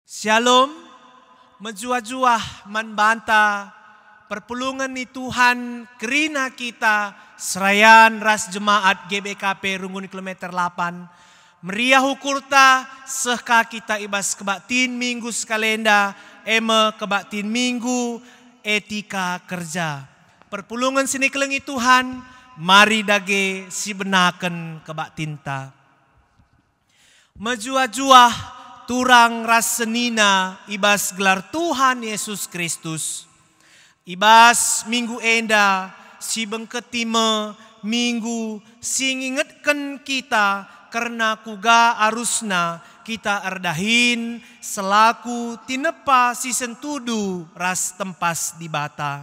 Shalom, menjuah-juah manbanta, perpulungan ni Tuhan kerina kita, serayan ras jemaat GBKP Rungun kilometer 8, meriah hukurta sehka kita ibas kebaktin minggu sekalenda, eme kebaktin minggu etika kerja. Perpulungan sini kelengi Tuhan, mari dage si benaken kebaktinta. Menjuah-juah turang ras senina ibas gelar Tuhan Yesus Kristus. Ibas minggu enda si bengketime minggu si ngingetken kita karena kuga arusna kita erdahin selaku tinepa si sentudu ras tempas di bata.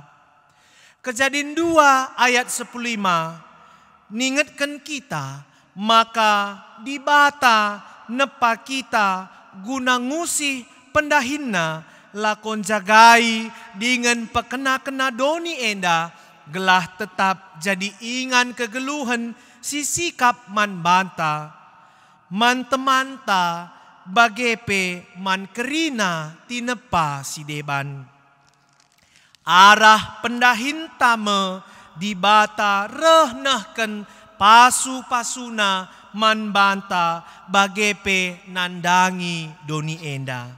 Kejadian 2 ayat 15 ningetken kita maka di bata nepa kita guna ngusih pendahinna lakon jagai dengan pekena-kena doni enda gelah tetap jadi ingan kegeluhan si sikap man banta man temanta bagepe man kerina tinepa si deban arah pendahin tame di bata rehnahken pasu-pasuna man banta bagepe nandangi doni enda.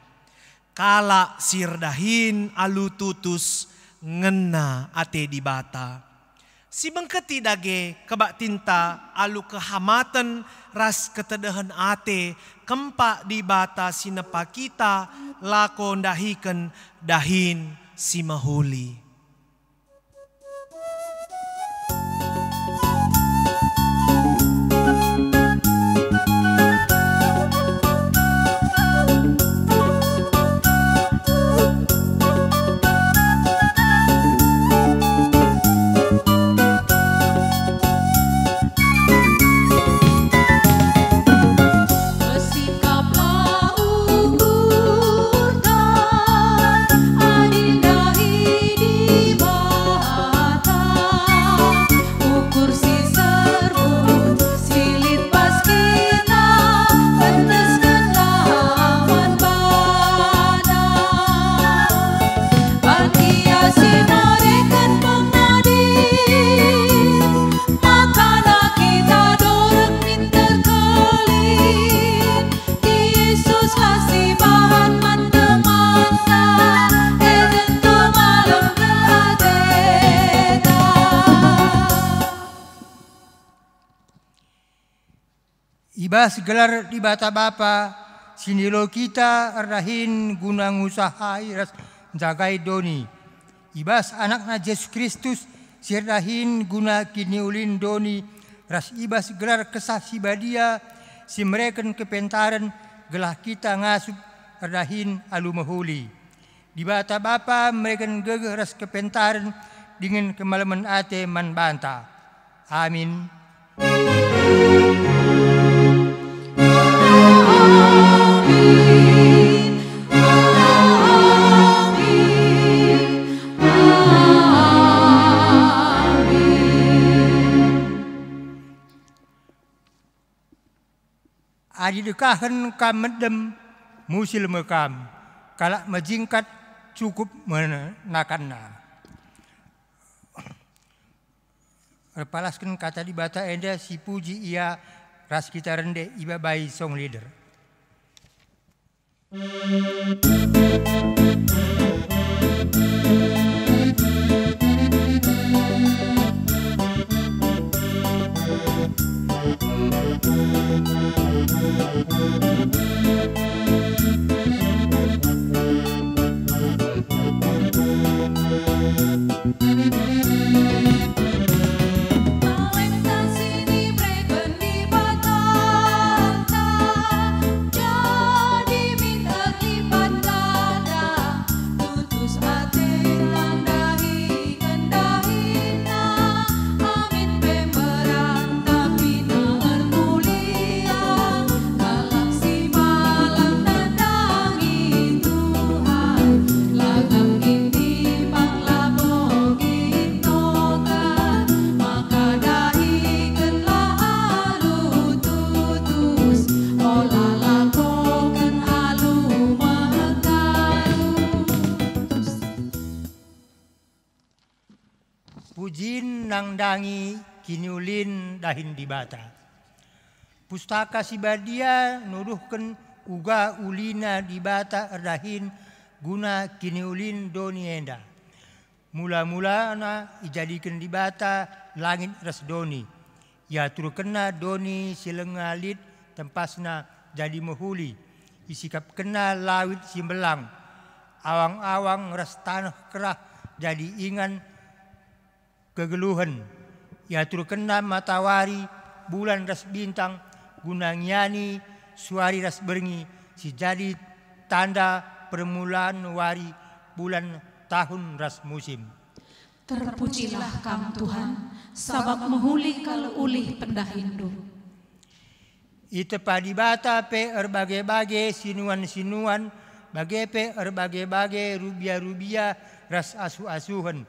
Kala sirdahin alu tutus ngena ate di bata. Si bengketi dage kebak tinta alu kehamatan ras ketedahan ate kempak di bata sinepa kita lakon dahiken dahin si mahuli. Ibas gelar di bata bapa, sinilo kita erdahin guna ngusahai ras jagai doni. Ibas anakna Yesus Kristus sirdahin guna kini ulin doni. Ras ibas gelar kesah si badia, si mereken kepentaran gelah kita ngasup erdahin alu mahuli. Di bata bapa mereken gegeh ras kepentaran dengan kemalaman ate man banta. Amin. Adi dekahan kam medem musil mekam kalak majingkat cukup menakanna. Repalaskan kata di bata enda si puji ia ras kita rende iba bayi song leader. Jadi minta lipat pujin nang dangi kiniulin dahin di bata. Pustaka si badia nuduhkan uga ulina di bata erdahin guna kiniulin doni enda. Mula-mula na ijadikan di bata langit ras doni. Ya turkena doni silengalit tempasna jadi mehuli. Isikap kena lawit simbelang. Awang-awang ras tanah kerah jadi ingan kegeluhan. Ya turkena matahari bulan ras bintang gunangiani suari ras berngi si jadi tanda permulaan wari bulan tahun ras musim. Terpujilah Kam Tuhan, sabab mehuli kal ulih pendahindu. Ite padi bata pe erbagai-bagai sinuan-sinuan, bagai pe erbagai-bagai rubia-rubia ras asu-asuhan.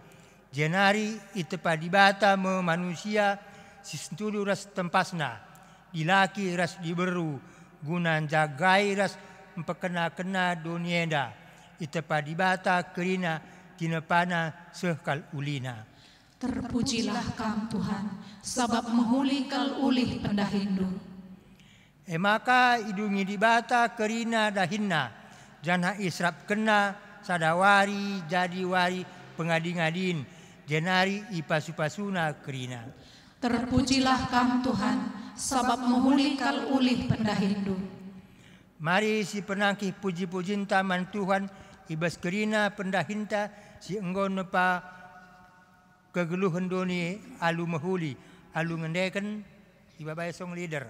Jenari ite padi bata me manusia sisentudu ras tempasna, dilaki ras diberu, gunan jagai ras empekena-kena donienda. Ite padi bata kerina tinepana sehkal ulina. Terpujilah Kam Tuhan, sabab mehuli kal ulih pendahindu. Maka idungi di bata kerina dahinna, janha israp kena sadawari jadi wari pengading-adin, jenari ipasu-pasuna kerina. Terpujilah Kam Tuhan, sabab mehuli kal ulih pendahindu. Mari si penangkih puji-pujin taman Tuhan, ibas kerina pendahinta si enggon nepa kegeluhan doni alu mehuli, alu ngendeken ibabai song leader.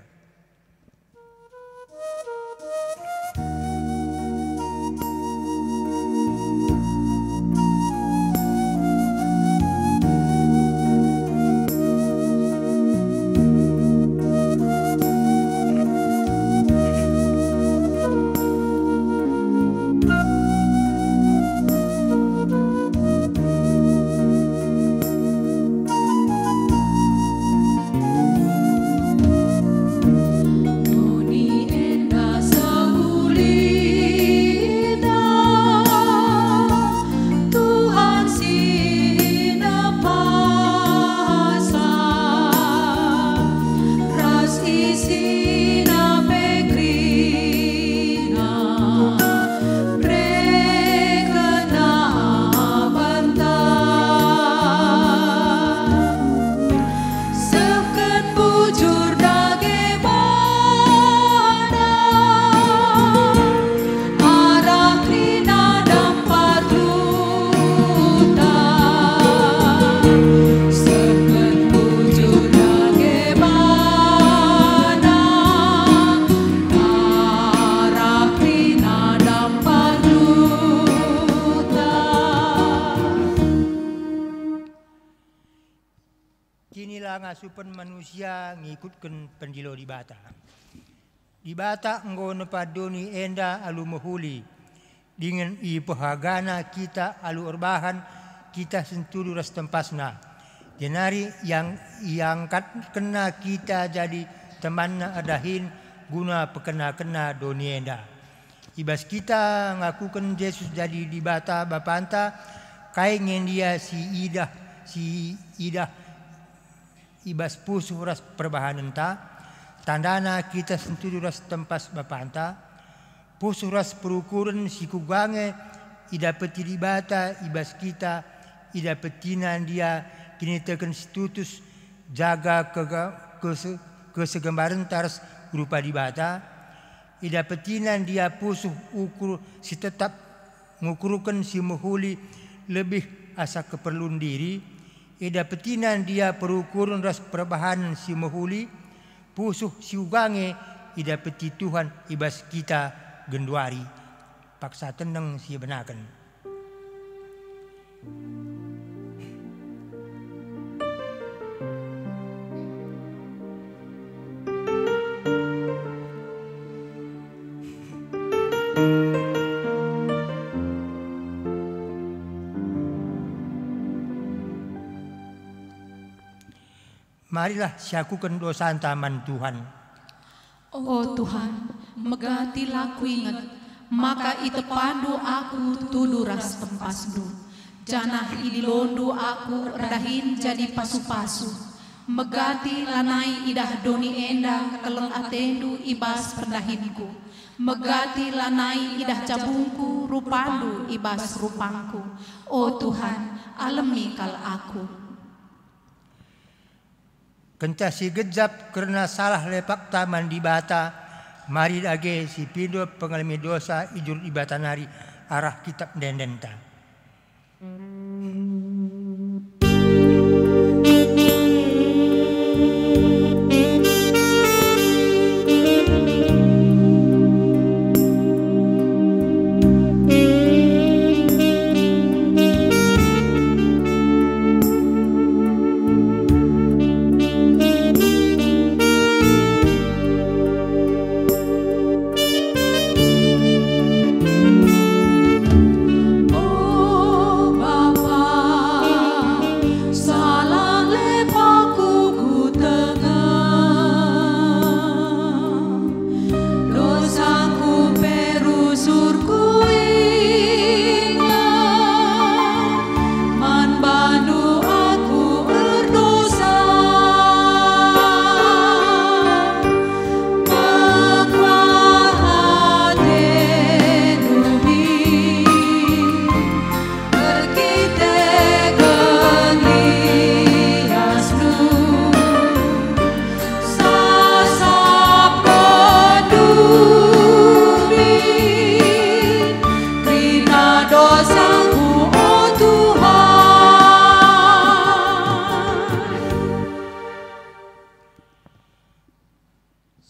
Ngasupan manusia ngikutkan pendilo di bata. Di bata enggo nepadoni enda alu mehuli. Dengan ipahagana kita alu erbahan kita sentudu ras tempasna. Jenari yang iangkat kena kita jadi temanna adahin guna pekena-kena doni enda. Ibas kita ngakukan Yesus jadi di bata bapanta kai ngen dia si idah ibas pusuh ras perbahanan ta tandana kita sentudu ras tempas bapanta pusuh ras perukuran sikugange ida peti di bata ibas kita ida petinan dia kini teken situtus jaga kesegembaran taras berupa di bata ida petinan dia pusuh ukur si tetap ngukurukan si mehuli lebih asa keperluan diri. Ida petinan dia perukuran ras perbahanan si mehuli, pusuh si ugange, ida peti Tuhan ibas kita genduari. Paksa tenang si benakan. Marilah siakukan dosa taman Tuhan. Oh Tuhan, megati laku ingat, maka ite pandu aku tudu ras tempasdu. Janah idilondu aku redahin jadi pasu-pasu. Megati lanai idah doni enda keleng atendu ibas pendahinku. Megati lanai idah cabungku rupandu ibas rupangku. Oh Tuhan, alami kal aku. Kencah si gejap karena salah lepak taman di bata. Mari dage si pindo pengalami dosa ijul ibatan hari arah kitab dendenta.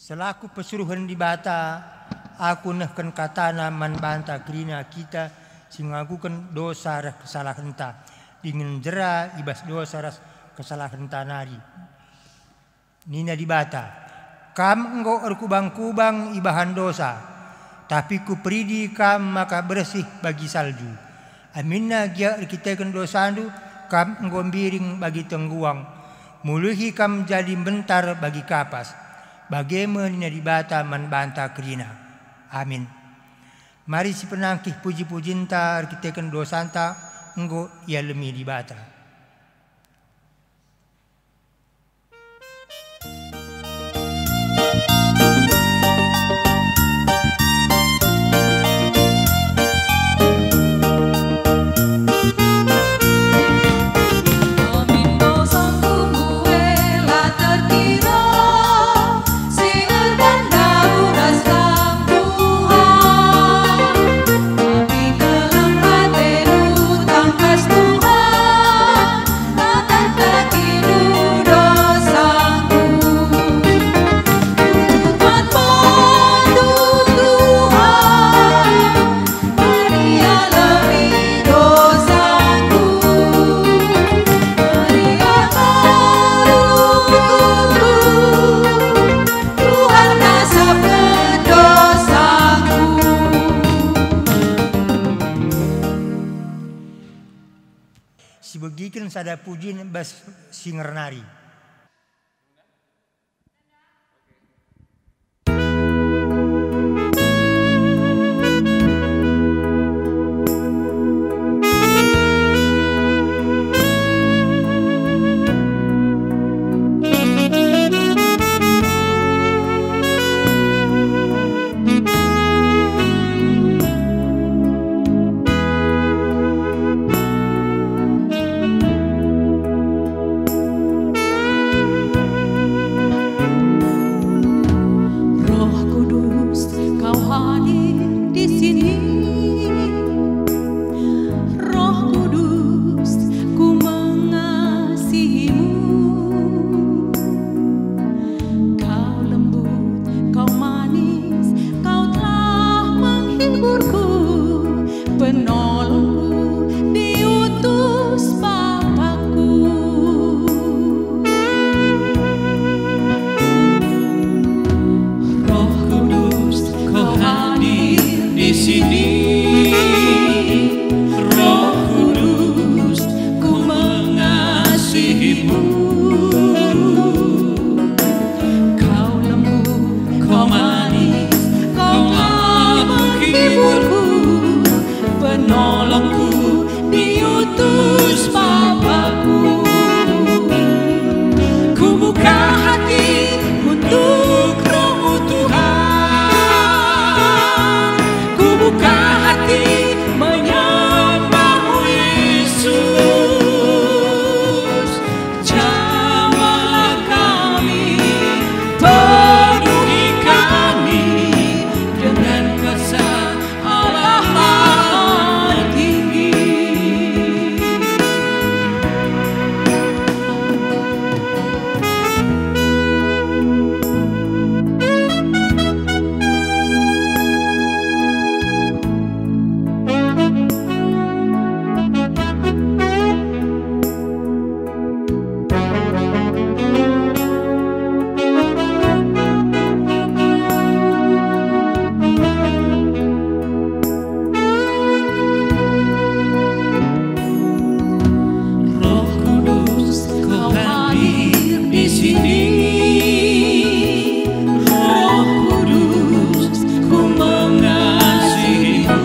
Selaku pesuruhan di bata, aku nehken katana man banta krina kita singagukan dosa ras kesalahan ta dengan jera ibas dosa ras kesalahan ta nari. Nina di bata, kam enggo erkubang-kubang ibahan dosa, tapi ku peridi kam maka bersih bagi salju. Aminna gia erkitekan dosandu, kam enggo biring bagi tengguang, muluhi kam jadi bentar bagi kapas. Bagaimana di bata man banta krina. Amin. Mari si penangkih puji-pujinta arkiteken dosanta enggo ia lemi di bata. Sibegikan sada pujin bas singer nari. Penolongku diutus diutus Bapakku. Ku buka hati untuk Roh-Mu Tuhan. Ku buka hati menyembah-Mu Yesus. Jamahlah kami, penuhi kami dengan kuasa Allah Maha Tinggi. Roh Kudus, Kau hadir di sini. Roh Kudus, Ku mengasihi-Mu.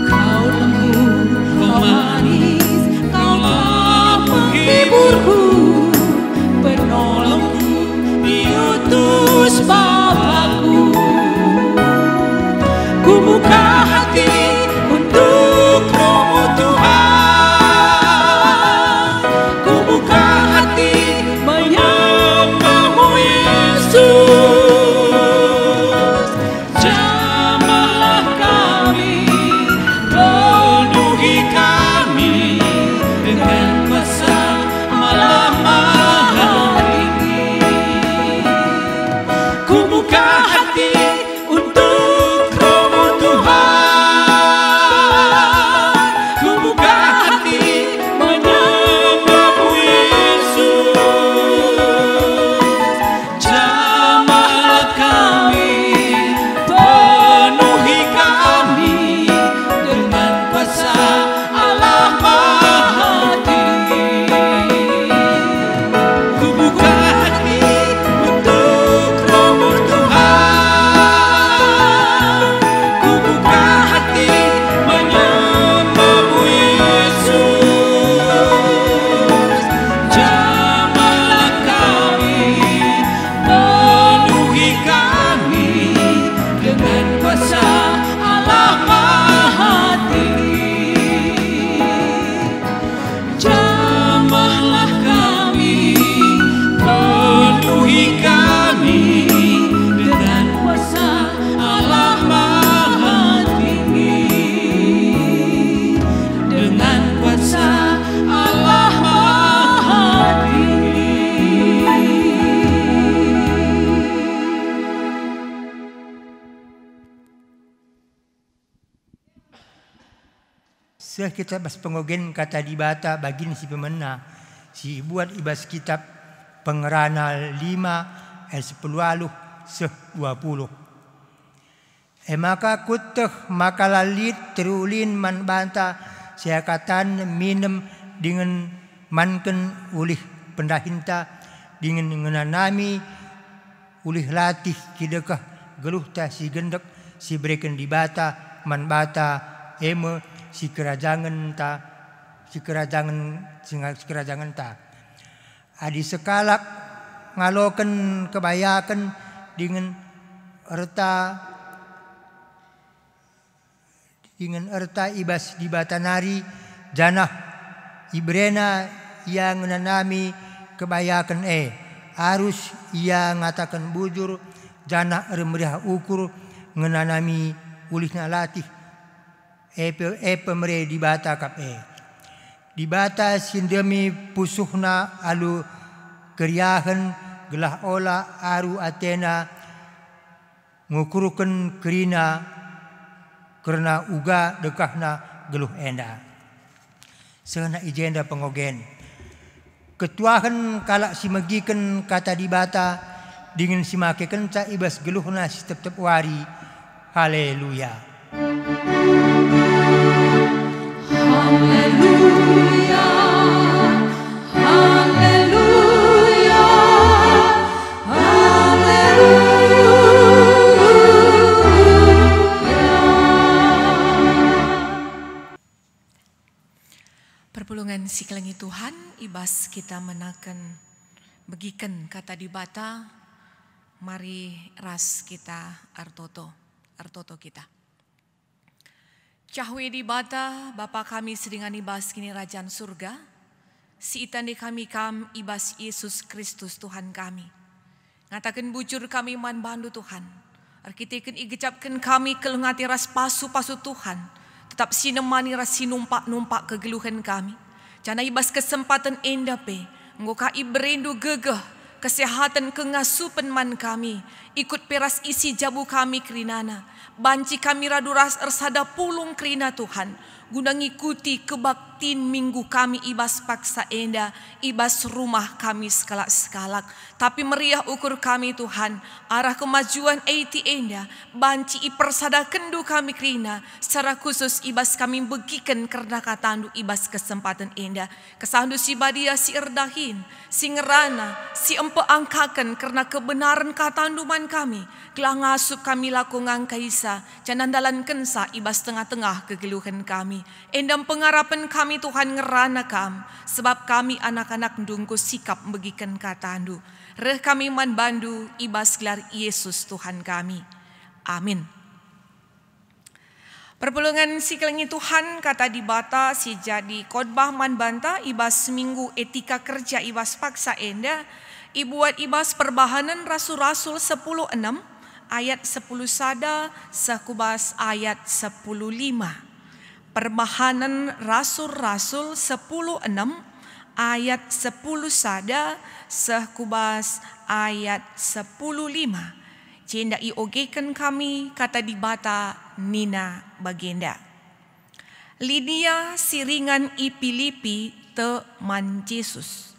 Kau lembut, Kau manis, Kaulah penghiburku, penolongku, diutus Bapakku. Ku buka hati untuk Roh-Mu Tuhan. Ku buka hati menyembah-Mu Yesus. Jamahlah kami, penuhi kami dengan kuasa Allah Maha Tinggi. Ku buka hati untuk Roh-Mu Tuhan. Ku buka hati menyembah-Mu Yesus. Jamahlah kami, penuhi kami dengan kuasa Allah Maha Tinggi. Ku buka hati untuk Roh-Mu Tuhan. Ku buka hati menyembah-Mu Yesus. Jamahlah kami, penuhi kami dengan kuasa Allah Maha Tinggi. Jamahlah kami, penuhi kami dengan kuasa Allah Maha Tinggi. Dengan kuasa Allah Maha Tinggi. Seh kita bas pengogen kata dibata bagin si pemena si buat ibas kitab pengerana 5 ayat 10 seh 20. Maka kuteh maka lalit terulin man banta siakatan minum dengan manken ulih pendahinta dengan ngenanami ulih latih kidekah geluh ta si gendek si breken dibata man bata eme si kerajaan ta adi sekalak ngaloken kebayakan dengan erta ibas di batanari janah ibrena yang nanami kebayakan arus ia ngatakan bujur janah remeriah ukur ngenanami ulihna latih pemere di bata kap di bata sindemi pusuhna alu keriahan gelah ola aru Athena ngukuruken kerina karena uga dekahna geluh enda sehena ijenda pengogen ketuahan kalak simegiken kata di bata dingin simakeken ca ibas geluhna si tep wari. Haleluya. Haleluya, haleluya, haleluya. Perpulungan sikelengi Tuhan, ibas kita menaken begiken kata di bata, mari ras kita artoto kita. Cahwe di bata, Bapa kami sedingan ibas kini Rajaan Surga, si itande kami kam ibas Yesus Kristus Tuhan kami. Ngatakan bujur kami man bandu Tuhan, arkiteken igecapkan kami kelengati ras pasu Tuhan, tetap sinemani ras sinumpak kegeluhan kami. Jana ibas kesempatan endape, ngoka iberindu gegeh, kesehatan kengasupan man kami, ikut peras isi jabu kami kerinana, banci kami radu ras ersada pulung kerina Tuhan, guna ngikuti kebaktin minggu kami ibas paksa enda, ibas rumah kami sekalak-sekalak. Tapi meriah ukur kami Tuhan, arah kemajuan eiti enda, banci ipersada kendu kami kerina, secara khusus ibas kami begikan karena katandu ibas kesempatan enda. Kesandu si badia si erdahin, si ngerana, si empe angkakan karena kebenaran katandu man kami, gelah ngasup kami lakungan kaisa, janandalan kensa ibas tengah-tengah kegeluhan kami. Endam pengharapan kami Tuhan ngerana kam, sebab kami anak-anak ndungku sikap begikan katandu. Reh kami man bandu ibas gelar Yesus Tuhan kami. Amin. Perpulungan sikelengi Tuhan kata di bata si jadi khotbah man banta ibas seminggu etika kerja ibas paksa enda, ibuat ibas perbahanan rasul-rasul 10:6 ayat 10 sada sekubas ayat 10:5. Perbahanan rasul-rasul 10:6 ayat 10 sada sekubas ayat 10:5. Jenda iogekan kami kata di bata Nina bagenda. Lydia siringan i Filipi te man Yesus.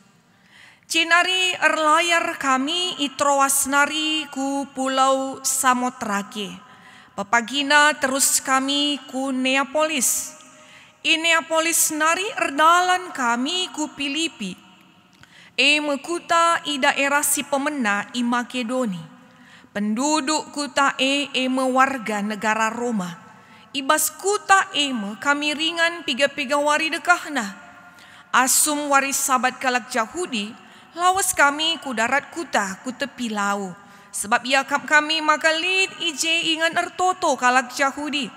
Cenari erlayar kami i Troas nari ku pulau Samotrake. Pepagina terus kami ku Neapolis. I Neapolis nari erdalan kami ku Filipi. Mekuta i daerah si pemena i Makedoni. Penduduk kuta warga negara Roma. Ibas kuta kami ringan piga-piga wari dekahna. Asum waris sabat kalak Yahudi, lawas kami ku darat kuta ku tepi lau. Sebab yakap kami makalid ije ingan ertoto kalak Yahudi.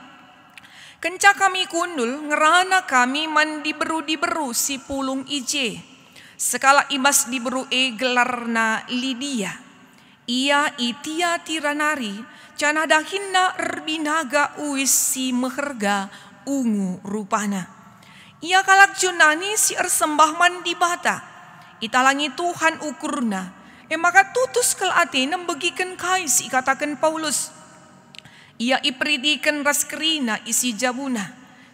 Kenca kami kundul ngerana kami man diberu si pulung ije. Sekala ibas diberu gelarna Lydia. Ia itia tiranari, cana dahinna erbinaga uis si meherga ungu rupana. Ia kalak Junani si ersembahman di bata. Italangi Tuhan ukurna. Maka tutus kel Athena begikan kai si katakan Paulus. Ia ipridikan ras kerina isi jabuna.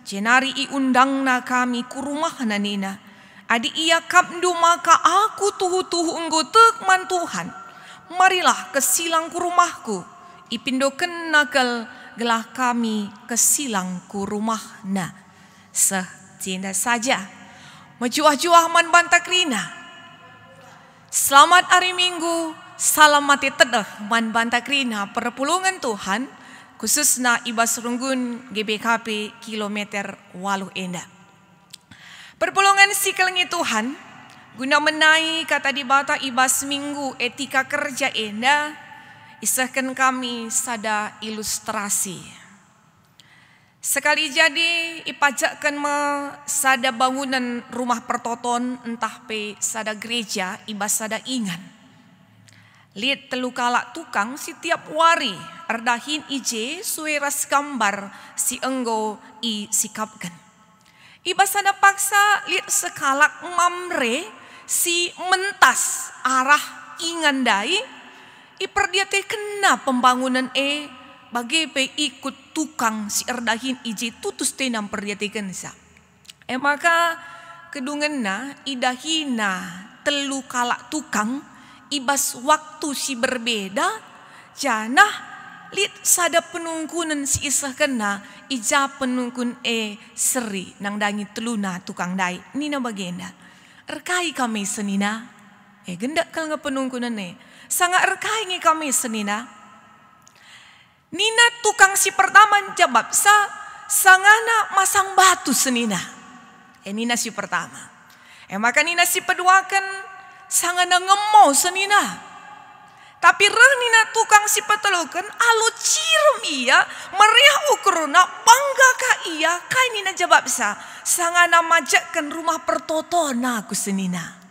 Cenari iundangna kami ku rumahna nina. Adi ia kapdu maka aku tuhu-tuhu enggotek man Tuhan. Marilah kesilang ku rumahku, ipindoken nakal gelah kami kesilang ku rumahna. Sejenda saja, mejuah-juah man bantakrina. Selamat hari Minggu, salam mati tedeh man bantakrina perpulungan Tuhan, khususna ibas runggun GBKP kilometer 8 enda. Perpulungan sikelengi Tuhan, guna menai kata di bata ibas minggu etika kerja enda, isahkan kami sada ilustrasi. Sekali jadi ipajakkan sada bangunan rumah pertoton entah pe sada gereja ibas sada ingan. Lihat telu kalak tukang setiap wari erdahin ije sueras gambar si enggo i sikapkan. Ibas sada paksa lihat sekalak mamre si mentas arah ingandai iperdiate kena pembangunan bagi pe ikut tukang si erdahin ije tutus tenam perdiate kensa. Maka kedungenna idahina telu kalak tukang ibas waktu si berbeda janah lit sada penungkunan si isah kena ija penungkun seri nang dangi teluna tukang dai nina bagenda. Erkai kami senina, gendak kal nga penungkunan sangat erkai ngi kami senina. Nina tukang si pertama jawab sangana masang batu senina. Ini nasi pertama. Maka nina si kedua kan sangana ngemo senina. Tapi nina tukang si petelukan alu cirum iya meriah ukuruna bangga ka iya kai nina jawab sa sangana majakkan rumah pertotona aku senina.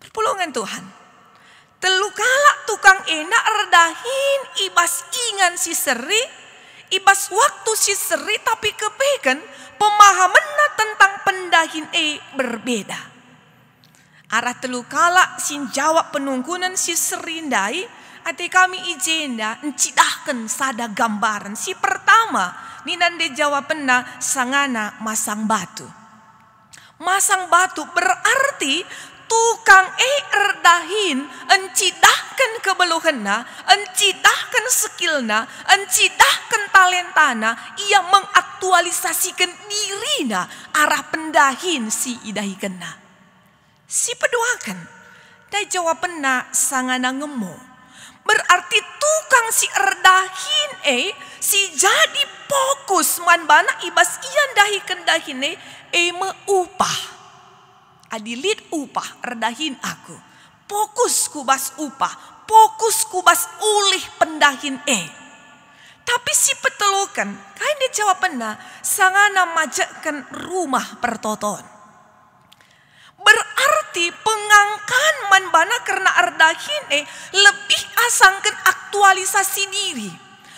Perpulungan Tuhan. Telu kala tukang enak redahin ibas ingan si seri, ibas waktu si seri tapi kepekan pemahamanna tentang pendahin berbeda. Arah telu kala sin jawab penungkunan si serindai, ate kami ijenda encidahkan sada gambaran. Si pertama, ni nande jawabanna sangana masang batu. Masang batu berarti tukang erdahin encidahkan kebeluhanna, encidahkan skillna, encidahkan talentana, ia mengaktualisasikan dirina arah pendahin si idahikenna. Si peduakan, dai jawabanna sangana ngemo. Berarti tukang si erdahin si jadi fokus man bana ibas ian dahikan dahine meupah. Adilit upah erdahin aku. Fokus kubas upah, fokus kubas ulih pendahin Tapi si petelukan, kain dia jawabanna sangana majakkan rumah pertoton. Berarti pengangkan manbana karena erdahin lebih asangkan aktualisasi diri.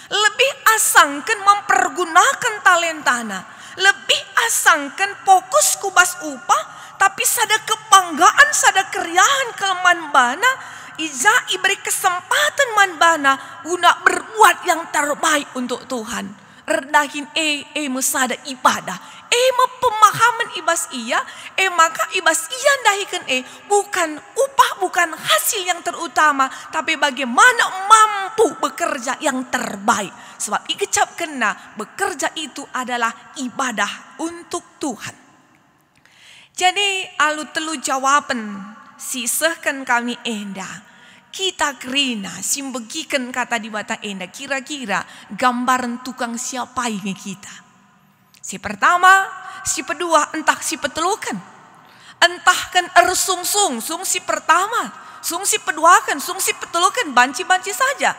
Lebih asangkan mempergunakan talentana. Lebih asangkan fokus kubas upah. Tapi sada kebanggaan, sada keriahan ke manbana. Iza iberi kesempatan manbana guna berbuat yang terbaik untuk Tuhan. Erdahin mesada ibadah. Pemahaman ibas iya, maka ibas iya dahikan bukan upah, bukan hasil yang terutama, tapi bagaimana mampu bekerja yang terbaik. Sebab ikecap kena bekerja itu adalah ibadah untuk Tuhan. Jadi alu telu jawaban sisahkan kami kita kerina simbegikan kata di bata kira-kira gambaran tukang siapa ini kita. Si pertama, si kedua, entah si petelukan. Entahkan ersung-sung, sung si pertama, sung si peduakan, sung si petelukan, banci-banci saja.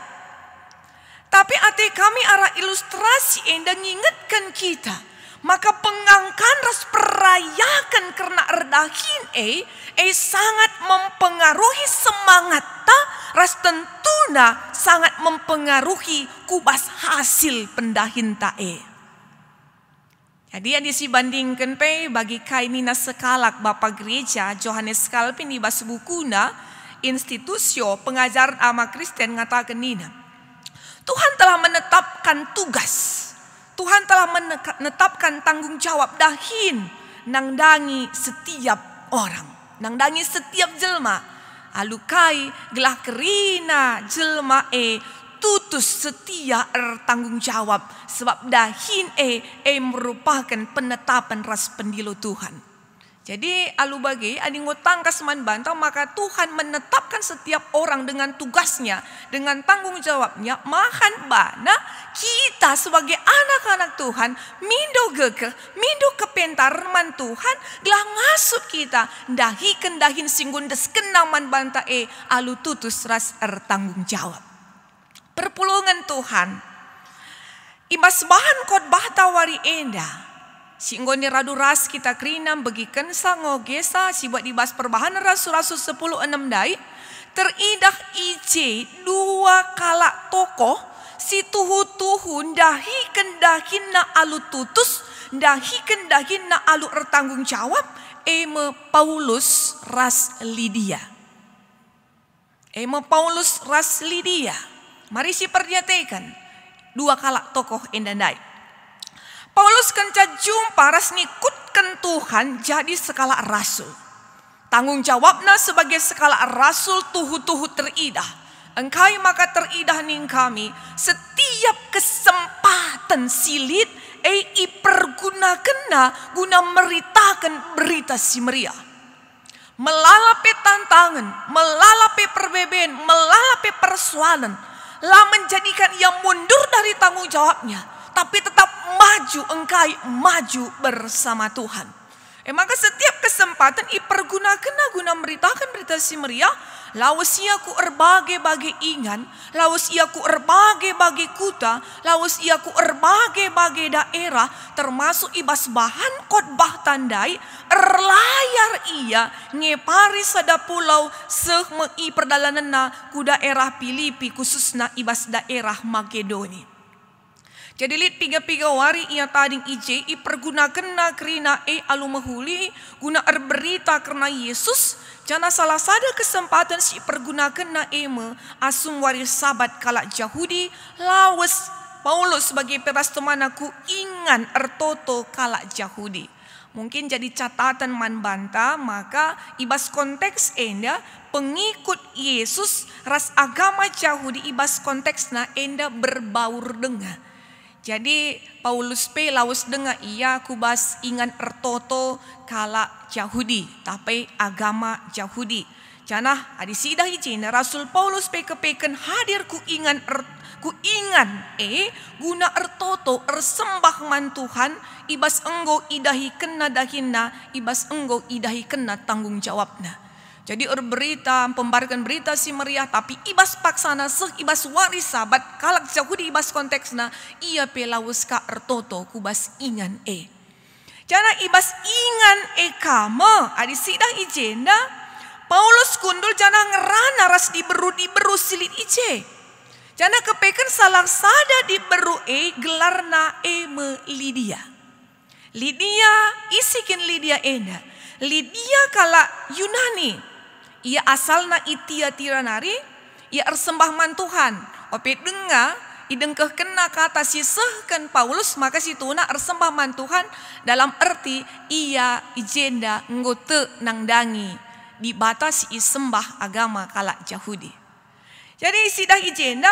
Tapi ate kami arah ilustrasi ngingetkan kita. Maka pengangkan ras perayakan karena erdahin sangat mempengaruhi semangat ta, ras tentuna sangat mempengaruhi kubas hasil pendahin ta Jadi yang disibandingkan bagi kainina sekalak Bapak Gereja Johannes Calvin di bas bukuna Institusio Pengajaran Agama Kristen ngatakan nina. Tuhan telah menetapkan tugas. Tuhan telah menetapkan tanggung jawab dahin nangdangi setiap orang. Nangdangi setiap jelma. Alukai gelah kerina jelma tutus setia tanggung jawab sebab dahin merupakan penetapan ras pendilo Tuhan. Jadi alu bagi adi ngutang kasman bantang maka Tuhan menetapkan setiap orang dengan tugasnya, dengan tanggung jawabnya. Mahan bana kita sebagai anak-anak Tuhan mindo gege, mindo kepentarman Tuhan gelah ngasup kita dahikan dahin singgundes kenaman banta alu tutus ras tanggung jawab. Perpulungan Tuhan ibas bahan khotbah tawari enda singgoni radu ras kita kerinam bagikan sangogesa sibuat dibas perbahan rasul-rasul 10:6 dai teridah ije dua kala tokoh si tuhu-tuhu dahi kendahin na alu tutus dahi kendahin na alu ertanggung jawab Paulus ras Lydia. Paulus ras Lydia. Mari si perhatikan dua kala tokoh endandai. Paulus kenca jumpa ras ngikutkan Tuhan jadi skala rasul. Tanggung jawabnya sebagai skala rasul tuhu-tuhu teridah. Engkai maka teridah ning kami setiap kesempatan silit pergunakanna guna meritakan berita si meriah. Melalape tantangan, melalape perbedaan, melalape persoalan, lah menjadikan ia mundur dari tanggung jawabnya, tapi tetap maju maju engkai maju bersama Tuhan. Maka setiap kesempatan ipergunakan guna memberitakan berita si meriah, lawas iaku erbagai-bagai ingan, lawas iaku erbagai-bagai kuta, lawas iaku erbagai-bagai daerah, termasuk ibas bahan khotbah tandai, erlayar ia ngepari sada pulau sehmei perdalanana ku daerah Filipi khususna ibas daerah Makedoni. Jadi lit piga-piga wari ia tading ije ipergunakan na kerina alumahuli guna berita karena Yesus. Jana salah sada kesempatan si pergunakan na asum wari sabat kalak Yahudi lawas Paulus sebagai peras temanaku ingan ertoto kalak Yahudi. Mungkin jadi catatan man banta, maka ibas konteks enda pengikut Yesus ras agama Yahudi ibas konteksna enda berbaur denga. Jadi Paulus pe lawas dengar ia kubas ingan ertoto kala Yahudi, tapi agama Yahudi. Janah adi sidah ijin Rasul Paulus pe kepeken hadir ku ingan guna ertoto ersembah man Tuhan ibas enggo idahi kena dahinna, ibas enggo idahi kena tanggung jawabna. Jadi berita, pembarkan berita si meriah, tapi ibas paksana ibas waris sabat kalak Yahudi ibas konteksna ia pelawus ka ertoto kubas ingan Jana ibas ingan kama adi sidah ijenda Paulus kundul jana ngerana ras diberu silit ije. Jana kepeken salah sada diberu gelarna Lydia. Lydia isikin Lydia enda. Lydia kala Yunani. Ia asalna itia tiranari, ia ersembah man Tuhan. Ope denga, idengkeh kena kata sisehkan Paulus, maka situna ersembah man Tuhan dalam arti ia ijenda ngote nangdangi dibatasi isembah agama kalak Yahudi. Jadi sidah ijenda,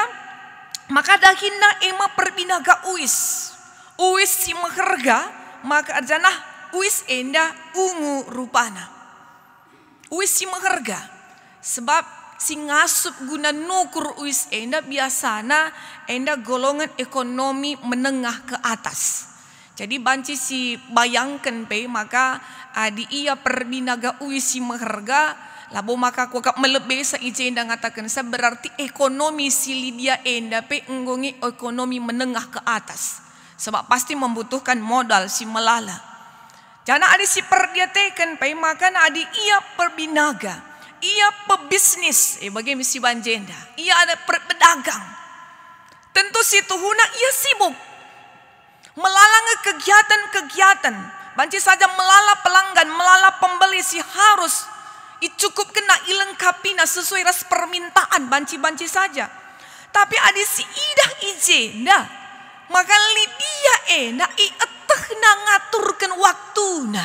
maka dahinna ema perbinaga uis si meherga, maka arjanah uis enda ungu rupana. Uis si meherga sebab si ngasup guna nukur uis enda biasana enda golongan ekonomi menengah ke atas. Jadi banci si bayangkan pe maka di ia perbinaga uis si meherga labo maka kuakap melebih sa ije enda ngatakan sa berarti ekonomi si Lydia enda pe nggongi ekonomi menengah ke atas sebab pasti membutuhkan modal si melala. Jana adi si perdiatekan pai makan adi ia perbinaga, ia pebisnis, bagi misi banjenda, ia ada pedagang. Tentu si tuhuna ia sibuk melalanga kegiatan-kegiatan. Banci saja melala pelanggan, melala pembeli si harus cukup kena ilengkapina sesuai ras permintaan banci-banci saja. Tapi adi si idah ijenda, maka Lydia na ngaturkan waktuna.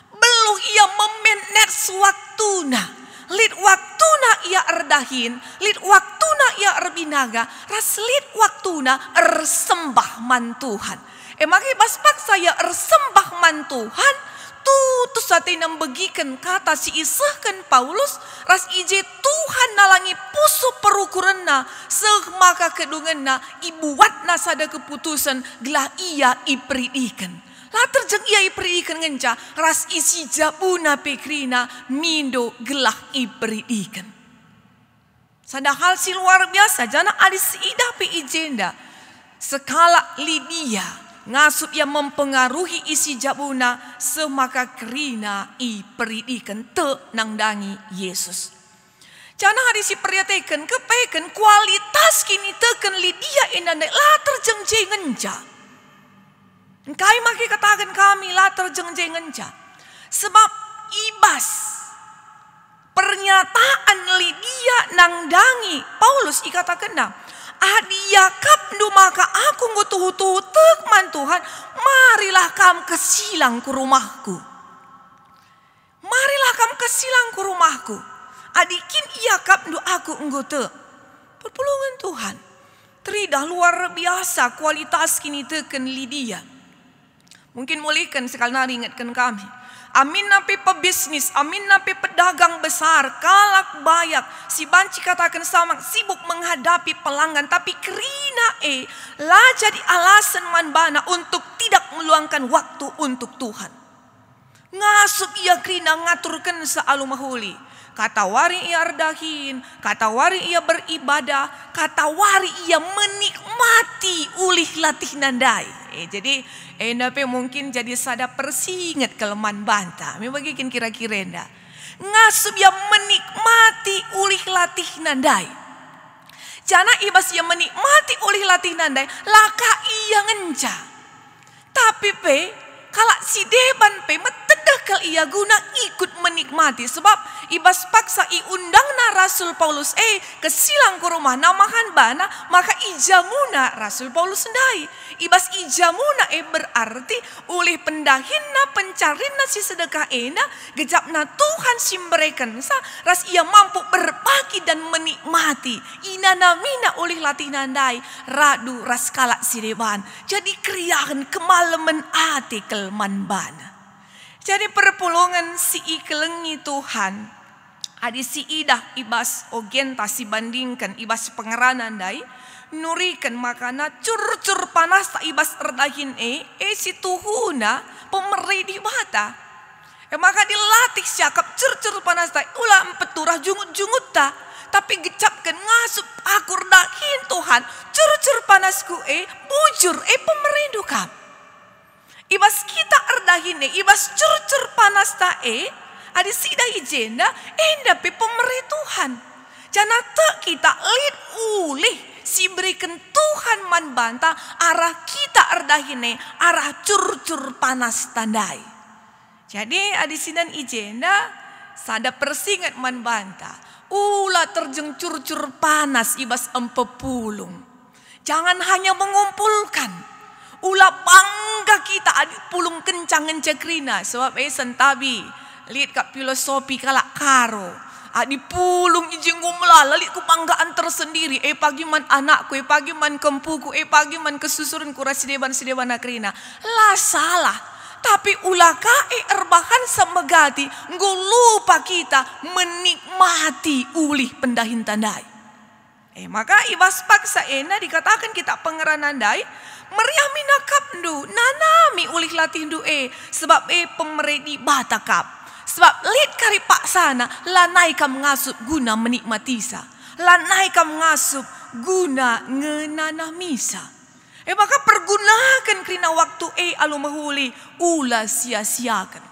Belum ia memanage waktuna. Lid waktuna ia erdahin, lid waktuna ia erbinaga, ras lid waktuna ersembah man Tuhan. Maka baspak saya ersembah man Tuhan, tutus sate nembegikan kata si isahkan Paulus, ras ije Tuhan nalangi pusu perukurenna, maka kedungenna ibuatna sada keputusan gelah ia iperidikan. Lah terjeng ia iperidikan ngenca, ras isi jabuna pekrina mindo gelah iperidikan. Sada hal si luar biasa, jana adis idah pe ijenda, sekala Lydia ngasup yang mempengaruhi isi jabuna semaka kerina iperidikan te nangdangi Yesus. Jana hari si perhatikan kepeken kualitas kini teken Lydia indah lah terjengjengenja. Kai maki katakan kami lah terjengjengenja. Sebab ibas pernyataan Lydia nangdangi Paulus ikatakan na adiyakap ndu maka aku ngutuhu-tuhu tekman Tuhan, marilah kam kesilang ku rumahku. Marilah kam kesilang ku rumahku. Adikin iyakap ndu aku nggote. Perpulungan Tuhan. Teridah luar biasa kualitas kini teken Lydia. Mungkin mulihkan sekali nari ingatkan kami. Amin napi pebisnis, amin napi pedagang besar, kalak bayak. Si banci katakan sama sibuk menghadapi pelanggan, tapi kerina lah jadi alasan manbana untuk meluangkan waktu untuk Tuhan. Ngasup ia krina ngaturkan saalu mahuli. Kata wari ia ardahin, kata wari ia beribadah, kata wari ia menikmati ulih latih nandai. Jadi nape mungkin jadi sada persingat kelemahan banta. Me bagikin kira-kira enda. Ngasup ia menikmati ulih latih nandai. Jana ibas ia menikmati ulih latih nandai, laka ia ngenca. Tapi kalau si deban metedah kal ia guna ikut menikmati. Sebab ibas paksa undang na Rasul Paulus ke silang ke rumah namahan bana, maka ijamuna Rasul Paulus sendai. Ibas ijamuna berarti ulih pendahinna pencarinna si sedekah ena gejapna Tuhan simberikan sa ras ia mampu berbagi dan menikmati. Inanamina ulih latih nandai radu ras kalak sireban. Jadi kriahan kemalaman ati kelman bana. Jadi perpulungan si ikelengi Tuhan. Adi si idah ibas ogenta si bandingkan ibas pengeranan dai. Nurikan makana cur-cur panas tak ibas erdahin si tuhuna pemerih di bata. Maka dilatih siakap cur-cur panas tak ulah empeturah jungut-jungut ta. Tapi gecapkan ngasup aku erdahin Tuhan cur-cur panasku bujur pemerih dukam. Ibas kita erdahin ibas cur-cur panas ta adi sida ijenda enda pemerih Tuhan. Jana tak kita lid ulih si berikan Tuhan man banta arah kita erdahine arah cur-cur panas tandai. Jadi adisinan ijenda sada persingat man banta ulah terjeng cur-cur panas ibas empepulung. Jangan hanya mengumpulkan, ulah bangga kita adi pulung kencang ngecakrina. Sebab sentabi lihat kak filosofi kalak karo. Adi pulung ijing gumlala lihat kebanggaan tersendiri. Pagi man anakku, pagi man kempuku, pagi man kesusuran kura sideban akrina. Lah salah. Tapi ulaka erbahan semegati. Nggak lupa kita menikmati ulih pendahin tandai. Maka ibas paksa dikatakan kita pengeranan dai. Meriah minakap du nanami ulih latih du sebab pemeredi batakap. Sebab lid kari pak sana lanai kam ngasup guna menikmati sa. Lanai kam ngasup guna ngenana misa. Maka pergunakan kerana waktu alu mahuli ulah sia-siakan.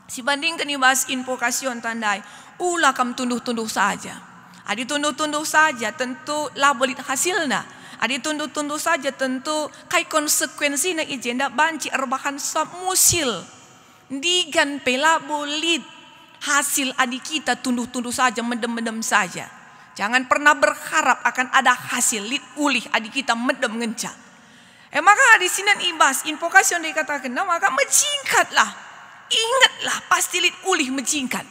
Si bandingkan ibas invokasion tandai ulah kam tunduh-tunduh saja. Adi tunduh-tunduh saja tentu lah bolit hasilna. Adi tunduh-tunduh saja tentu kai konsekuensi na ijenda banci erbahan sab musil. Digan pela bolit hasil adik kita tunduh-tunduh saja mendem-mendem saja. Jangan pernah berharap akan ada hasil lit ulih adik kita mendem ngenca. Maka di sinan ibas invokasi yang dikatakan maka menjingkatlah. Ingatlah pasti lit ulih menjingkat.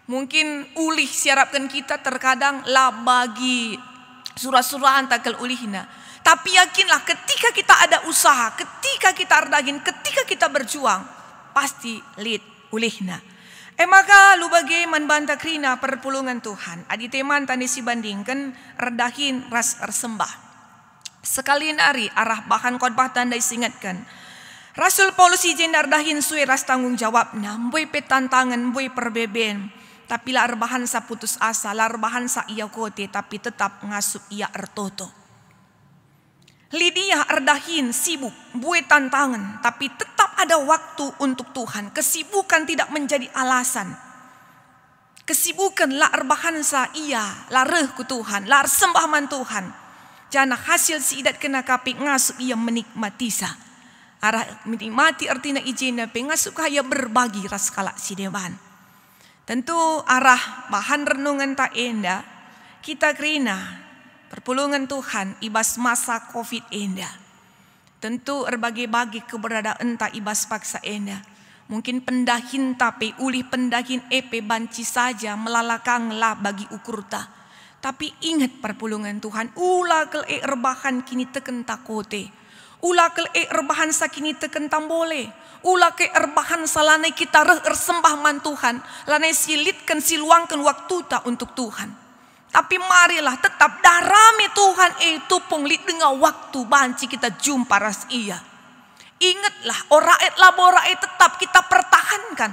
Mungkin ulih siarapkan kita terkadang lah bagi surah-surahan takal ulihna. Tapi yakinlah ketika kita ada usaha, ketika kita ardagin, ketika kita berjuang, pasti lid ulihna. Maka lu bagi manbanta krina perpulungan Tuhan. Adi teman tani si bandingkan redahin ras ersembah. Sekali nari arah bahan khotbah tanda disingatkan. Rasul Paulus izin ardahin suai ras tanggung jawabna. Mbui petantangan, mbui perbeben. Tapi lah arbahan sa putus asa, lah arbahan sa iya kote. Tapi tetap ngasup iya ertoto. Lydia ardahin sibuk, buat tantangan, tapi tetap ada waktu untuk Tuhan. Kesibukan tidak menjadi alasan. Kesibukan la arbahansa iya, la reh ku Tuhan, la sembah man Tuhan. Jana hasil siidat kena kapik ngasup ia menikmati sa. Arah menikmati artinya ijena pengasup kaya berbagi ras kalak sideban. Tentu arah bahan renungan tak enda kita kerina. Perpulungan Tuhan ibas masa COVID enda. Tentu erbagi-bagi keberadaan tak ibas paksa enda. Mungkin pendahin tapi ulih pendahin banci saja melalakanglah bagi ukurta. Tapi ingat perpulungan Tuhan. Ulah kel erbahan kini teken takote. Ulah kel erbahan sakini teken tambole. Ulah ke erbahan salanai kita ersembah man Tuhan. Lanai silitkan siluangkan waktu tak untuk Tuhan. Tapi marilah tetap darami Tuhan itu penglit dengan waktu banci kita jumpa ras iya. Ingatlah, oraet laboraet tetap kita pertahankan.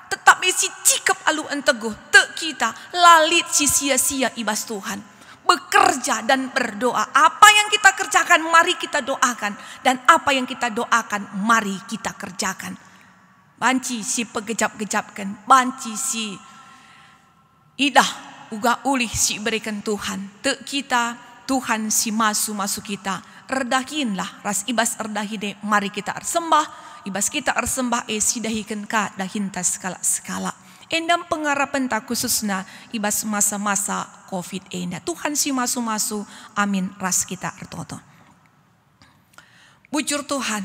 Tetap isi cikap alu enteguh. Te kita lalit si sia-sia ibas Tuhan. Bekerja dan berdoa. Apa yang kita kerjakan, mari kita doakan. Dan apa yang kita doakan, mari kita kerjakan. Banci si pegejap-gejapkan. Banci si idah uga ulih si berikan Tuhan. Te kita, Tuhan si masuk kita. Erdahinlah ras ibas erdahine, mari kita ersembah. Ibas kita ersembah sidahikan ka dahinta skala-skala. Endam pengharapan tak khususna ibas masa-masa COVID enda. Tuhan si masu-masu, amin ras kita ertoto. Bujur Tuhan,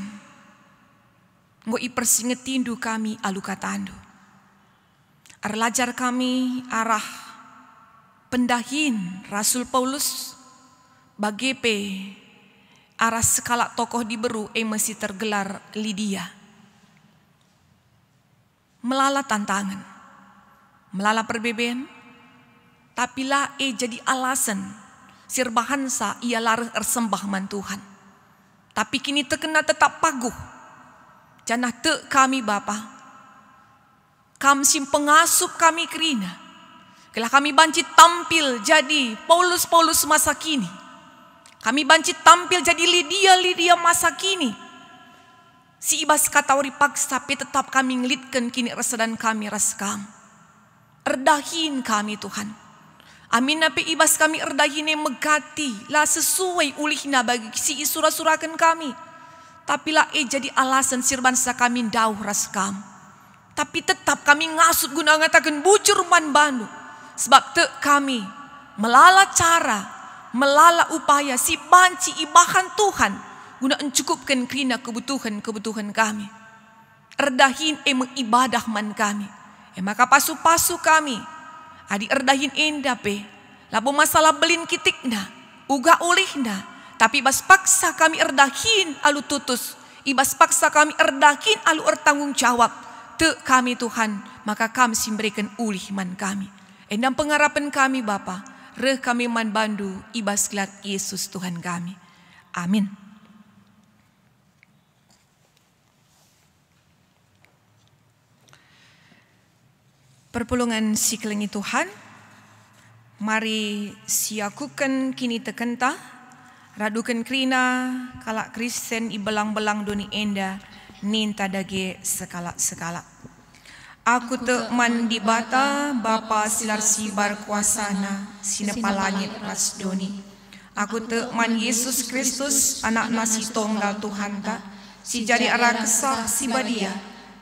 ngo ipersingetindu kami alu katandu. Arlajar kami arah pendahin Rasul Paulus bagepe arah skala tokoh di Beru masih tergelar Lydia. Melala tantangan, melala perbedaan, tapi lah jadi alasan sirbahansa ia lareh ersembah man Tuhan. Tapi kini terkena tetap paguh. Janah te kami Bapa, kami sim pengasup kami kerina. Kelah kami banci tampil jadi Paulus masa kini. Kami banci tampil jadi Lydia masa kini. Si ibas katawari paksa tapi tetap kami ngelitkan kini resadan kami raskam. Erdahin kami Tuhan. Amin napi ibas kami erdahine megati lah sesuai ulihna bagi si isura-surakan kami. Tapi lah jadi alasan sirbansa kami dauh raskam. Tapi tetap kami ngasut guna ngatakan bujur man bandu. Sebab te kami melala cara, melala upaya si banci ibahan Tuhan guna mencukupkan kerina kebutuhan kami. Erdahin mengibadah man kami. Maka pasu-pasu kami adi erdahin enda pe. Labo masalah belin kitikna, uga ulihna. Tapi ibas paksa kami erdahin alu tutus. Ibas paksa kami erdahin alu ertanggung jawab. Te kami Tuhan, maka kami simberikan ulih man kami. Endam pengharapan kami Bapa. Reh kami man bandu ibas gelar Yesus Tuhan kami. Amin. Perpulungan si kelengi Tuhan, mari siakukan kini tekenta, radukan krina kalak Kristen ibelang-belang doni enda, ninta dage sekala-sekala. Aku te man di bata Bapa silar sibar kuasana sinepa langit ras doni. Aku te man Yesus Kristus anak nasi tonggal Tuhan ta si jadi arah kesak si badia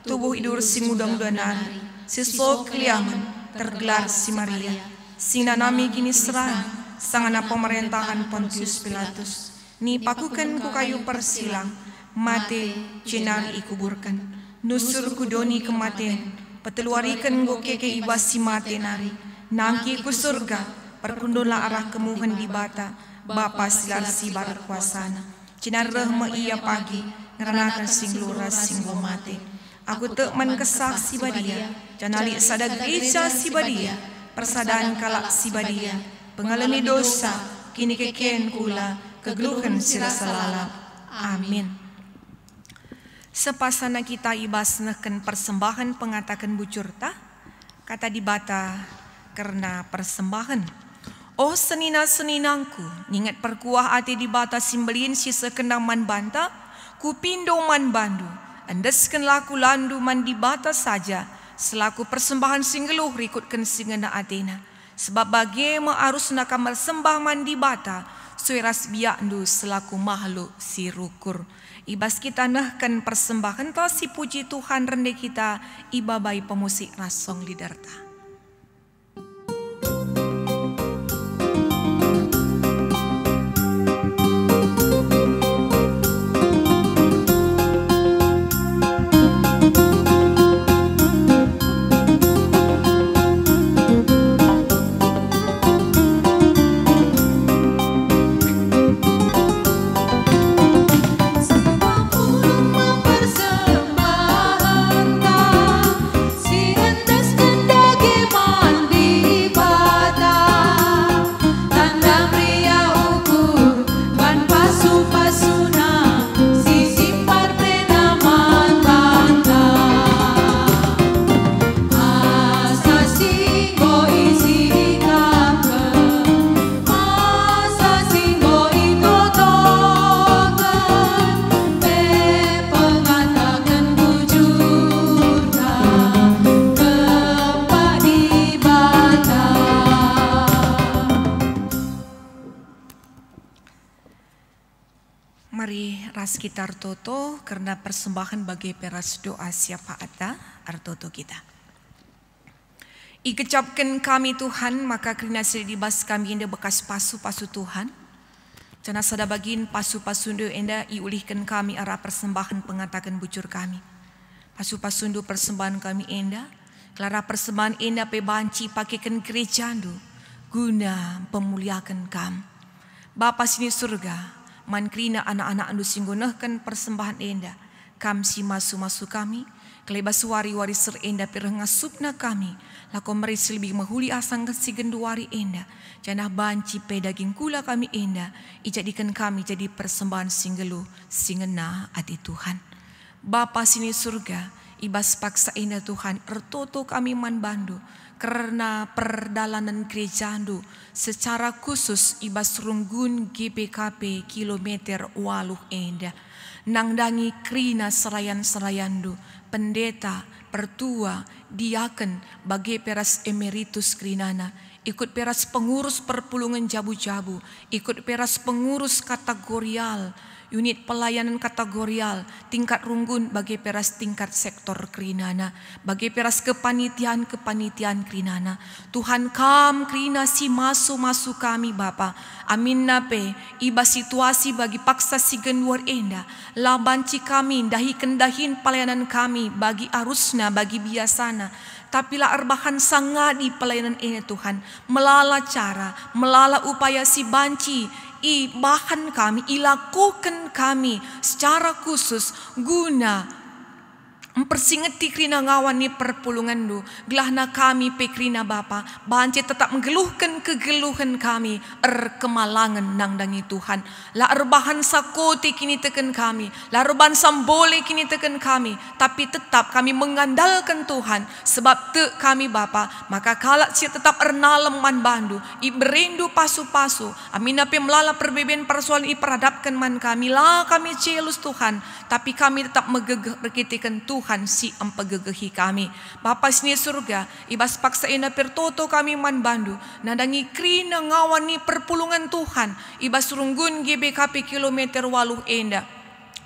tubuh idur si mudang donari si sok kliaman tergelar si Maria sina nami kini serang sangana pemerintahan Pontius Pilatus ni pakukan ku kayu persilang mate jenari ikuburkan nusur kudoni kematian peteluarikan go keke ibas si mate nari nangki ku surga perkundola arah kemuhan di bata Bapa silar sibar kuasana cinar rehma iya pagi ngeranakan sing luras sing mate aku te man kesak si badia janali sada gereja si badia persadaan kalak si badia pengalami dosa kini keken kula kegeluhan sira salala amin. Sepasana kita ibas neken persembahan pengatakan bucurta kata dibata karena persembahan. Oh senina-seninangku ningat perkuah ati dibata simbelin si sekendang man banta kupindo man bandu andesken laku landu man dibata saja selaku persembahan singgeluh rikutkan singena atena sebab bagi arus naka mersembah man dibata suiras biakdu selaku makhluk si rukur. Ibas kita nahkan persembahan to si puji Tuhan rende kita ibabai pemusik rasong lidarta. Daging ras kita artoto karena persembahan bagi peras doa siapa ada artoto kita. Ikecapkan kami Tuhan, maka kerana sedibas kami enda bekas pasu-pasu Tuhan. Jana sada bagin pasu-pasundu enda iulihkan kami arah persembahan pengatakan bucur kami. Pasu-pasundu persembahan kami enda, kelara persembahan enda pe banci pakaikan gereja andu, guna pemuliakan kam. Bapa sini surga, man krina anak-anak andu singgunahkan persembahan enda, kam si masu-masu kami, kelebas wari-wari ser enda perhengasupna kami, lako meris lebih mahuli asang si genduari enda, janah banci pe daging kula kami enda, ijadikan kami jadi persembahan singgelu singena ati Tuhan. Bapa sini surga, ibas paksa enda Tuhan, ertoto kami man bandu, karena perdalanan gereja andu, secara khusus ibas runggun GBKP kilometer waluh enda, nangdangi krina selayan-selayandu, pendeta, pertua, diaken, bagi peras emeritus krinana, ikut peras pengurus perpulungan jabu-jabu, ikut peras pengurus kategorial, unit pelayanan kategorial, tingkat runggun bagi peras tingkat sektor krinana, bagi peras kepanitiaan krinana. Tuhan kam krina si masu kami Bapa. Amin nape iba situasi bagi paksa si genduar enda, labanci kami dahi kendahin pelayanan kami bagi arusna bagi biasana. Tapi lah arbahan sangadi pelayanan ini Tuhan, melala cara, melala upaya si banci, bahan kami, ilakukan kami secara khusus guna mempersingeti krina ngawan ni perpulungan du, gelahna kami pe krina Bapa, banci tetap menggeluhkan kegeluhan kami, kemalangan nangdangi Tuhan, la erbahan sakoti kini teken kami, la erbahan sambole kini teken kami, tapi tetap kami mengandalkan Tuhan, sebab te kami Bapa, maka kalak si tetap ernalem man bandu, iberindu pasu-pasu, amina pe melala perbeben persoalan iperadapkan man kami, lah kami celus Tuhan, tapi kami tetap megegeh berkitikan Tuhan si empegegehi kami. Bapa sini surga, ibas paksa ina pertoto kami man bandu, nadangi krina ngawan ni perpulungan Tuhan, ibas runggun GBKP kilometer waluh enda.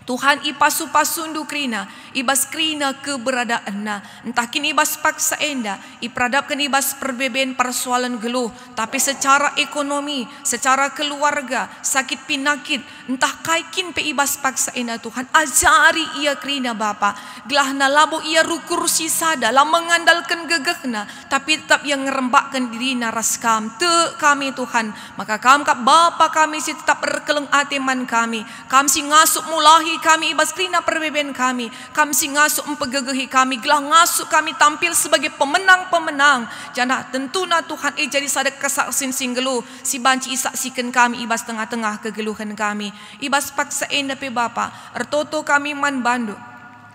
Tuhan ipasu-pasundu krina, ibas krina keberadaan na, entah kini ibas paksa enda, iperadapkan ibas perbeben persoalan geluh, tapi secara ekonomi, secara keluarga, sakit pinakit, entah kaikin pe ibas paksa enda Tuhan, ajari ia krina Bapa, gelahna labo ia rukursi sada, lah mengandalkan gegehna, tapi tetap yang ngerembakkan diri naras kam, te kami Tuhan, maka kam kap Bapa kami si tetap berkeleng ateman kami si ngasuk mulahi kami ibas krina perbeben kami si ngasuk empegegehi kami, gelah ngasuk kami tampil sebagai pemenang-pemenang, jana tentuna Tuhan jadi sadek kesaksin singgelu, si banci isaksikan kami ibas tengah-tengah kegeluhan kami, ibas paksa enda pe Bapa, ertoto kami man bandu,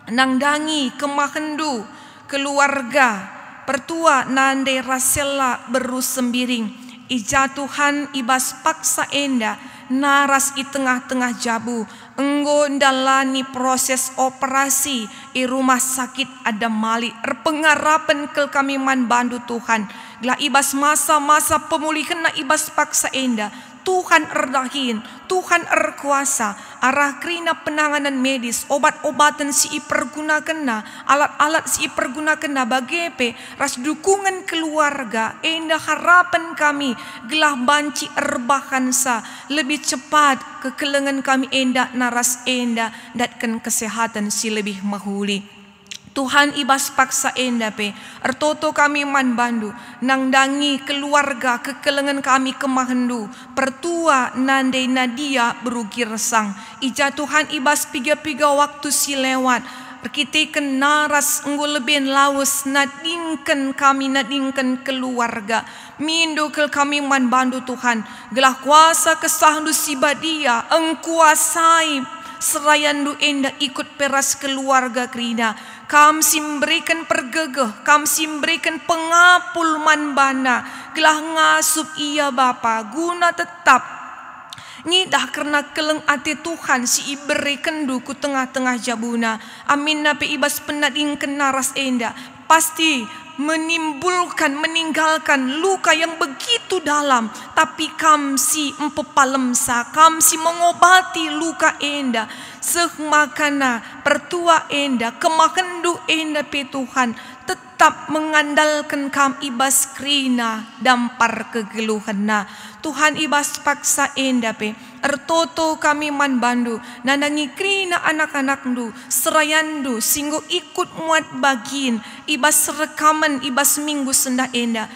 nangdangi kemahendu, keluarga, pertua nande rasela beru sembiring, ija Tuhan ibas paksa enda, naras i tengah-tengah jabu, enggo ndalani proses operasi i rumah sakit ada mali, pengarapan ke kami man bandu Tuhan, gelah ibas masa-masa pemulihan na ibas paksa enda, Tuhan erdahin, Tuhan erkuasa, arah krina penanganan medis, obat-obatan si ipergunakan na, alat-alat si ipergunakan na, bagepe ras dukungan keluarga, enda harapan kami, gelah banci erbahansa, lebih cepat kekelengan kami enda naras enda, datkan kesehatan si lebih mahuli. Tuhan ibas paksa enda pe, ertoto kami man bandu, nangdangi keluarga kekelengan kami kemahendu, pertua nande nadia berugi resang, ija Tuhan ibas piga-piga waktu si lewat, perkitikan naras enggo lebih lawas, nadingkan kami, nadingkan keluarga, mindo ke kami man bandu Tuhan, gelah kuasa kesahandu si badia, engkuasai serayandu enda ikut peras keluarga krina, kam simberikan pergegeh, kam simberikan pengapul man bana, gelah ngasup ia Bapa, guna tetap ngidah karena keleng ati Tuhan si iberikan du ku tengah-tengah jabuna, amin nape ibas penading kenaras enda, pasti meninggalkan luka yang begitu dalam, tapi kamsi empepalemsa, kamsi mengobati luka enda, sehmakana pertua enda, kemakendu enda pe Tuhan, tetap mengandalkan kam ibas krina dampar kegeluhana. Tuhan ibas paksa enda pe ertoto kami man bandu nandangi krina anak-anak du serayandu singgo ikut muat bagin ibas rekaman ibas minggu senda enda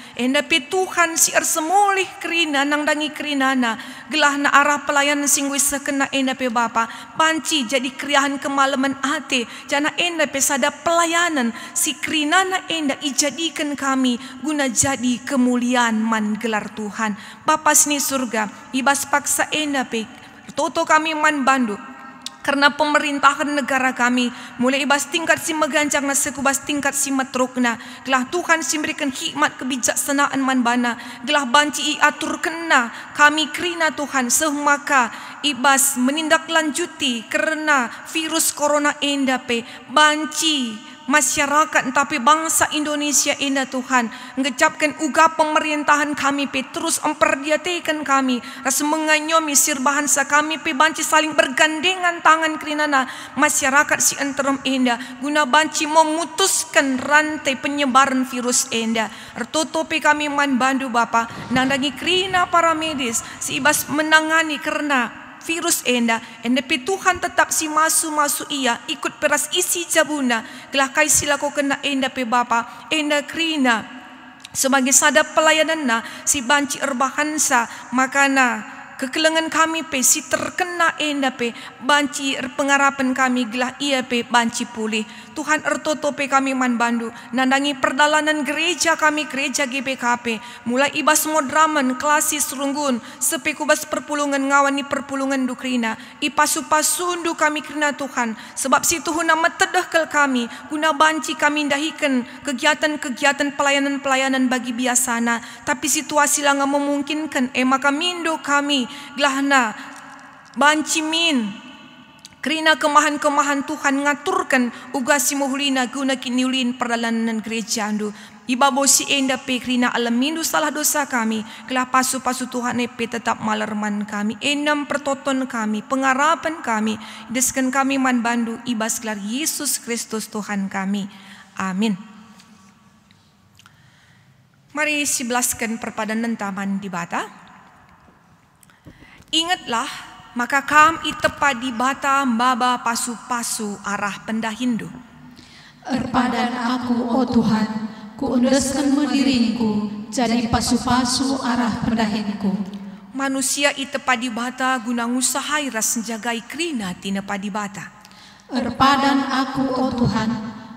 pe Tuhan si semulih krina nangdangi krinana gelah na arah pelayan singgu sekena enda pe Bapa banci jadi kriahan kemalaman ate jana enda pe sada pelayanan si krinana enda ijadikan kami guna jadi kemuliaan man gelar Tuhan. Bapa sini surga ibas paksa enda pe toto kami man bandu karena pemerintahan negara kami mulai ibas tingkat si megancang na sekubas tingkat si metrukna gelah Tuhan si memberikan hikmat kebijaksanaan man bana gelah banci atur kena kami krina Tuhan sehmaka ibas menindaklanjuti karena virus corona enda pe banci masyarakat tapi bangsa Indonesia enda Tuhan ngecapkan uga pemerintahan kami pe terus memperdiatekan kami rasa menganyomi sirbahansa kami pe banci saling bergandengan tangan krinana masyarakat si enterum enda guna banci memutuskan rantai penyebaran virus enda ertoto pe kami man bandu Bapa nandangi krina para medis si ibas menangani karena virus enda pe Tuhan tetap si masu ia ikut peras isi jabuna gelah kai sila ko kena enda pe Bapa enda krina sebagai sada pelayanan na si banci erbahansa makana kekelengan kami pe si terkena enda pe banci pengarapan kami gelah ia pe banci pulih Tuhan ertoto pe kami man bandu nandangi perdalanan gereja kami gereja GBKP mulai ibas modraman klasis runggun sepe kubas perpulungan ngawani perpulungan dukrina ipasu-pasundu kami krina Tuhan sebab si Tuhan metedeh kel kami guna banci kami dahikan kegiatan-kegiatan pelayanan-pelayanan bagi biasana tapi situasi lang memungkinkan maka mindo kami gelahna banci min krina kemahan-kemahan Tuhan ngaturkan uga si muhlina guna kiniulin perjalanan gereja andu ibabo si enda pe krina alamindu salah dosa kami kelah pasu-pasu Tuhan pe tetap malerman kami enam pertoton kami pengarapan kami deskan kami man bandu ibas gelar Yesus Kristus Tuhan kami amin. Mari sibelaskan perpadanan taman di bata. Ingatlah maka kam itepa di bata baba pasu-pasu arah pendahindu. Erpadan aku, oh Tuhan, ku undeskan diringku jadi pasu-pasu arah pendahinku. Manusia itepa di bata guna ngusahai ras jagai krina tina padi bata. Erpadan aku, oh Tuhan,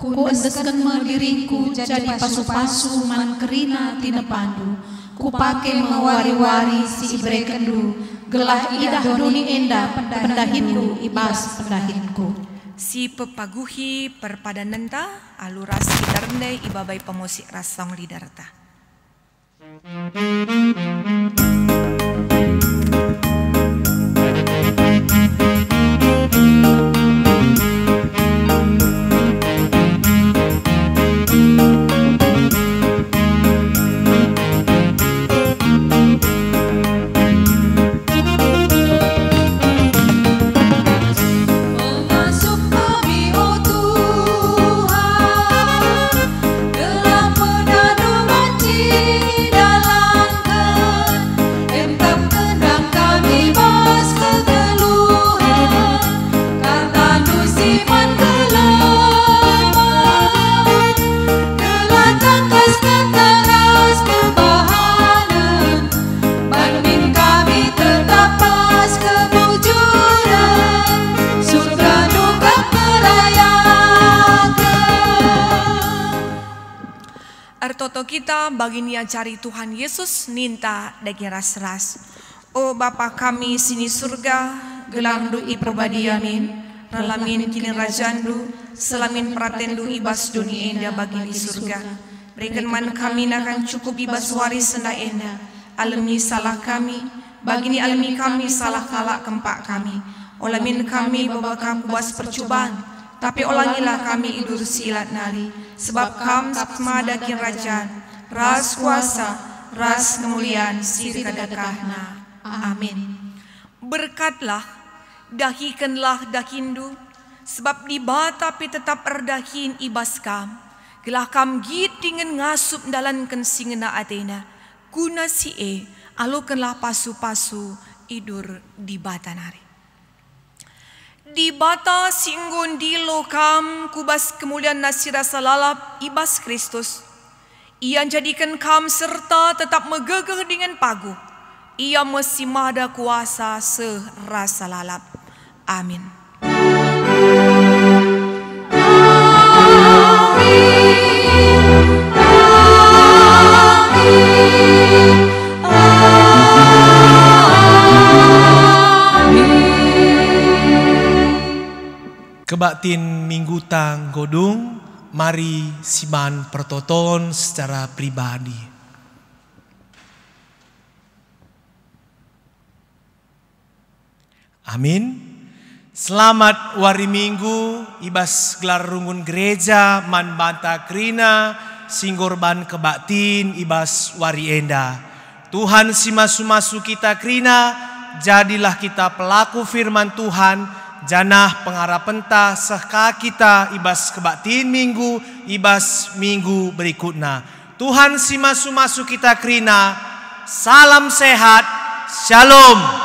ku undeskan diringku jadi pasu-pasu man kerina tina pandu. Ku pake mewari-wari si ibrekendu gelah idah doni enda pendahinku ibas pendahinku. Si pepaguhi perpadananta aluras lidarne ibabai pemusik rasong lidarta. Ertoto kita bagi nia cari Tuhan Yesus ninta dagi ras-ras. O Bapa kami sini surga, gelandu i perbadi amin, ralamin kini rajandu, selamin pratendu ibas dunia enda bagi di surga. Berikan man kami nakan cukup ibas waris senda enda, alami salah kami, bagi ni alami kami salah kalak kempak kami. Olamin kami babakam buas percobaan, tapi ulangilah kami idur silat nari, sebab kam semada kerajaan, ras kuasa, ras kemuliaan sirkadakahna. Amin. Berkatlah, dahikanlah dahindu, sebab di bata tapi tetap erdahin ibas kam. Gelah kam git dengan ngasup dalankan singena atena, guna si alukanlah pasu-pasu idur di bata nari. Di bata singgun di lokam kubas kemuliaan nasira salalap ibas Kristus. Ia jadikan kam serta tetap megegeh dengan pagu. Ia mesti mada kuasa serasa lalap. Amin. Kebaktin Minggu Tang Godung, mari siman pertoton secara pribadi. Amin. Selamat wari Minggu, ibas gelar rungun gereja man banta krina, singgorban kebaktin ibas wari enda. Tuhan simasu-masu kita krina, jadilah kita pelaku firman Tuhan, janah pengarapenta sehka kita ibas kebaktin minggu, ibas minggu berikutnya. Tuhan simasu-masu kita krina, salam sehat, shalom.